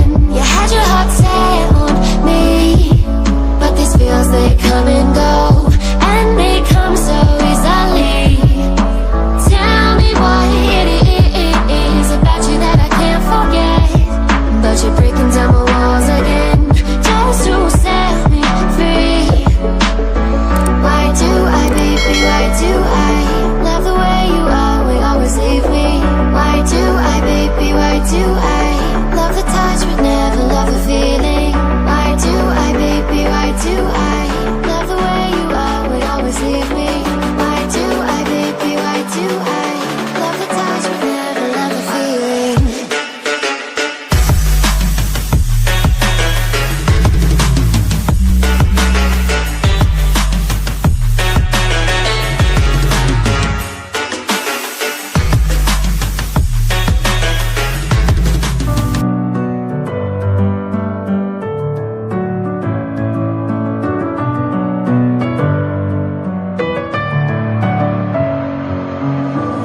again. You had your heart set on me, but these feels, they come and go, and they come so easily. Tell me what it is about you that I can't forget, but you're breaking down my walls again, just to set me free. Why do I, baby, why do I love the way you always leave me? Why do I, baby, why do I love the touch but never love the feeling? Why do I, baby, why do I love the way you always leave me? Why do I, baby, why do I love the touch but never love the feeling?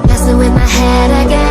Messing with my head again.